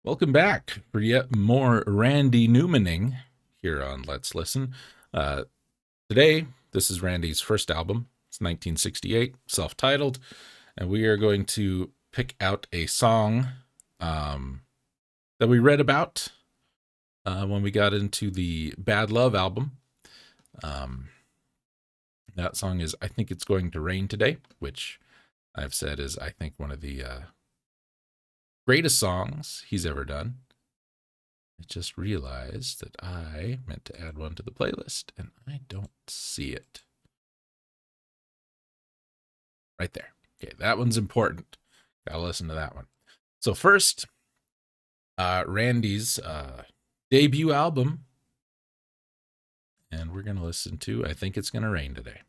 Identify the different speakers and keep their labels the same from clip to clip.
Speaker 1: Welcome back for yet more Randy Newmaning here on Let's Listen. Uh, Today, this is Randy's first album. It's 1968, self-titled, and we are going to pick out a song that we read about when we got into the Bad Love album. Um, that song is "I Think It's Going to Rain Today," which I've said is, I think, one of the greatest songs he's ever done. I just realized that I meant to add one to the playlist and I don't see it. Right there. Okay, that one's important. Gotta listen to that one. So first, Randy's debut album, and we're gonna listen to "I Think It's Gonna Rain Today."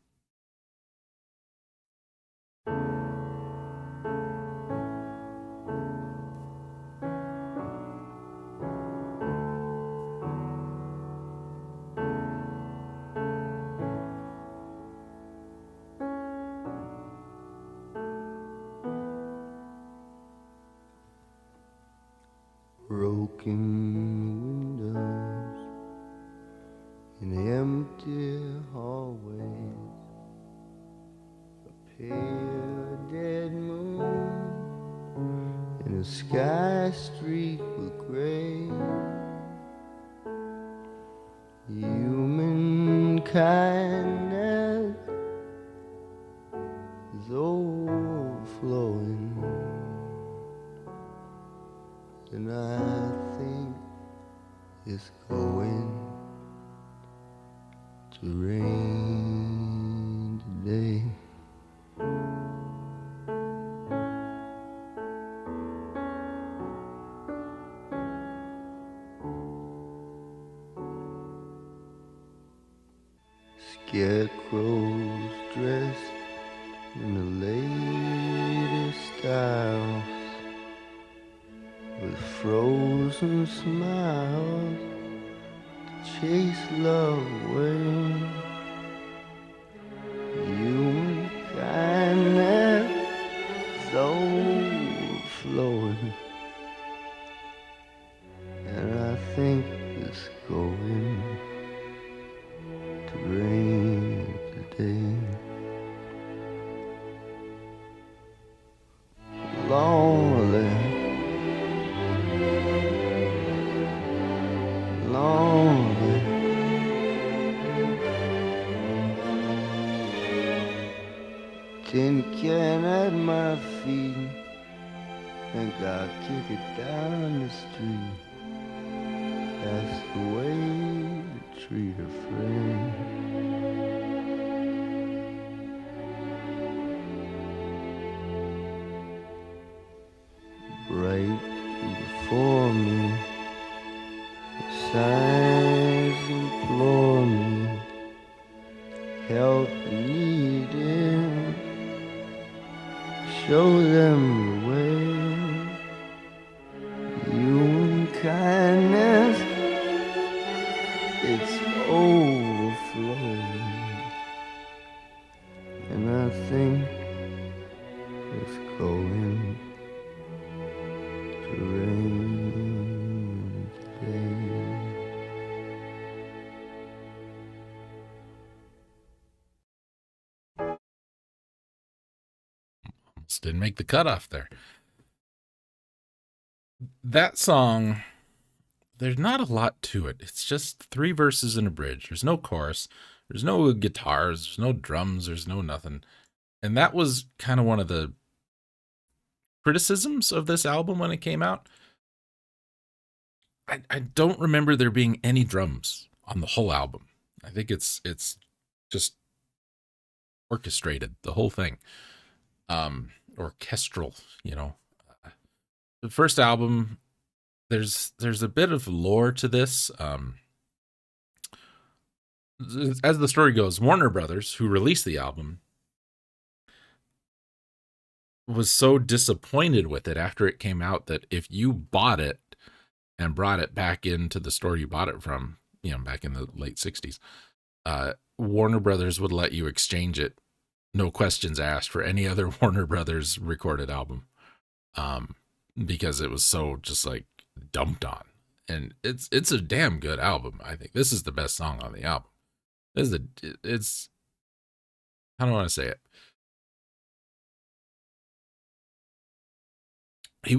Speaker 2: Broken windows in empty hallways, a pale dead moon in a sky streaked with gray. Human kindness is overflowing, and I think it's going to rain today. Scarecrows dressed in the latest styles, with frozen smiles to chase love away. Human kindness is overflowing, and I think it's going to rain today. Lonely, lonely, tin can at my feet, think I'll kick it down the street. That's the way to treat a friend. Right before me, the signs implore me, help needed, show them the way. Human kindness, it's overflowing, and I think it's going to rain today.
Speaker 1: Almost didn't make the cutoff there. That song, there's not a lot to it. It's just three verses and a bridge. There's no chorus. There's no guitars. There's no drums. There's no nothing. And that was kind of one of the criticisms of this album when it came out. I don't remember there being any drums on the whole album. I think it's just orchestrated, the whole thing. Orchestral, you know. The first album, there's a bit of lore to this. As the story goes, Warner Brothers, who released the album, was so disappointed with it after it came out that if you bought it and brought it back into the store you bought it from, back in the late 60s, Warner Brothers would let you exchange it, no questions asked, for any other Warner Brothers recorded album. Because it was so just like dumped on. And it's a damn good album. I think this is the best song on the album. This is it's I don't want to say it.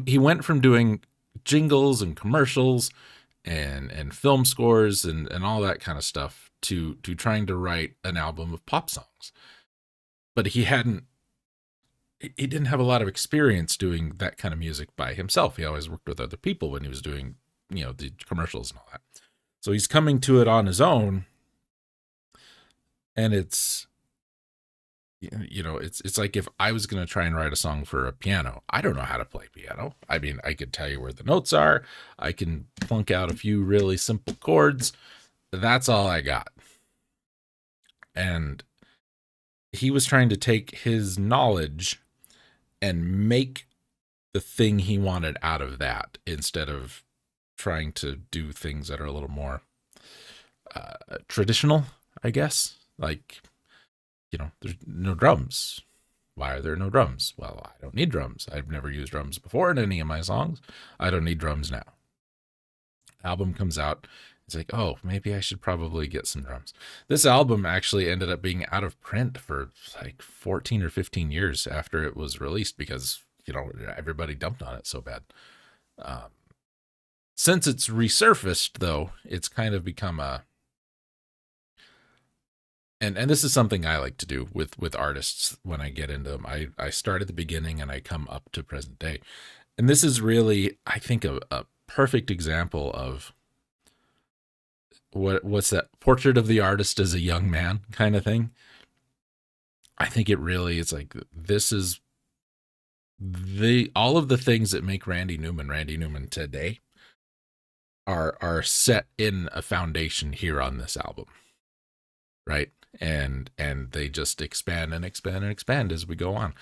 Speaker 1: He went from doing jingles and commercials and film scores and all that kind of stuff to trying to write an album of pop songs. But he didn't have a lot of experience doing that kind of music by himself. He always worked with other people when he was doing, the commercials and all that. So he's coming to it on his own, and it's it's like if I was going to try and write a song for a piano. I don't know how to play piano. I mean, I could tell you where the notes are. I can plunk out a few really simple chords. That's all I got. And he was trying to take his knowledge and make the thing he wanted out of that, instead of trying to do things that are a little more traditional, I guess. Like, there's no drums. Why are there no drums? Well, I don't need drums. I've never used drums before in any of my songs. I don't need drums now. Album comes out. It's like, oh, maybe I should probably get some drums. This album actually ended up being out of print for like 14 or 15 years after it was released because, everybody dumped on it so bad. Since it's resurfaced, though, it's kind of become and this is something I like to do with artists when I get into them. I start at the beginning and I come up to present day. And this is really, I think, a perfect example of what's that portrait of the artist as a young man kind of thing. I think it's like, this is all of the things that make Randy Newman today are set in a foundation here on this album. Right. And they just expand and expand and expand as we go on.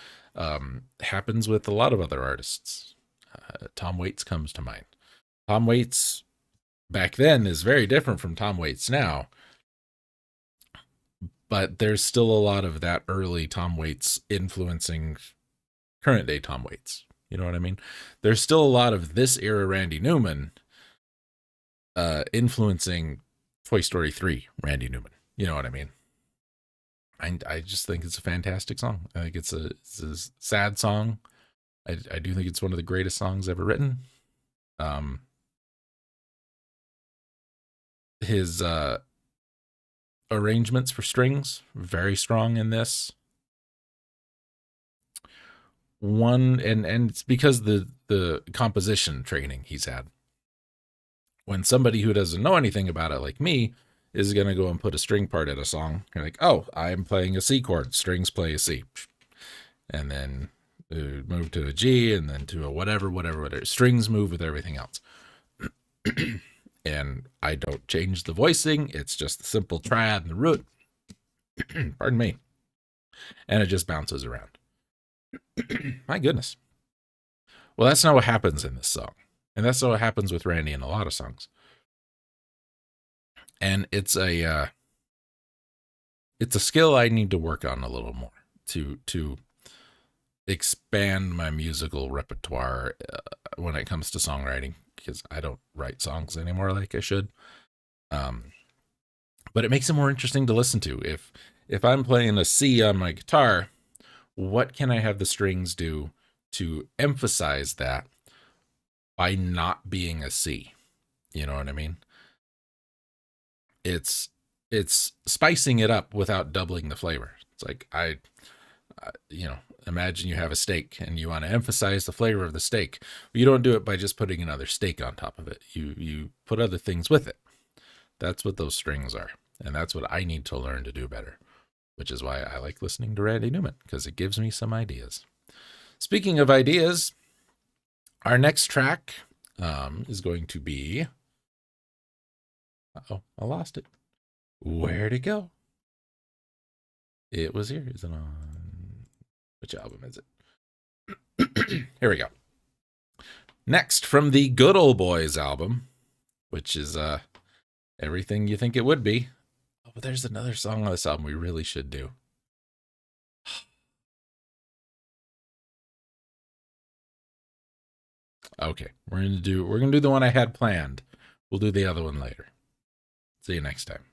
Speaker 1: Happens with a lot of other artists. Tom Waits comes to mind. Tom Waits back then is very different from Tom Waits now, but there's still a lot of that early Tom Waits influencing current day Tom Waits. You know what I mean? There's still a lot of this era Randy Newman influencing Toy Story 3 Randy Newman. You know what I mean? I just think it's a fantastic song. I think it's a sad song. I do think it's one of the greatest songs ever written. His arrangements for strings, very strong in this. And it's because the composition training he's had. When somebody who doesn't know anything about it, like me, is going to go and put a string part in a song, you're like, oh, I'm playing a C chord, strings play a C. And then move to a G, and then to a whatever. Strings move with everything else. And I don't change the voicing. It's just the simple triad and the root. Pardon me. And it just bounces around. My goodness. Well, that's not what happens in this song. And that's not what happens with Randy in a lot of songs. And it's a skill I need to work on a little more to expand my musical repertoire when it comes to songwriting, because I don't write songs anymore like I should. But it makes it more interesting to listen to. If I'm playing a C on my guitar, what can I have the strings do to emphasize that by not being a C? You know what I mean? It's spicing it up without doubling the flavor. It's like imagine you have a steak and you want to emphasize the flavor of the steak. You don't do it by just putting another steak on top of it. You put other things with it. That's what those strings are. And that's what I need to learn to do better, which is why I like listening to Randy Newman, because it gives me some ideas. Speaking of ideas, our next track is going to be... Uh-oh, I lost it. Where'd it go? It was here. Is it on... Which album is it? Here we go. Next, from the Good Old Boys album, which is everything you think it would be. Oh, but there's another song on this album we really should do. Okay, we're gonna do the one I had planned. We'll do the other one later. See you next time.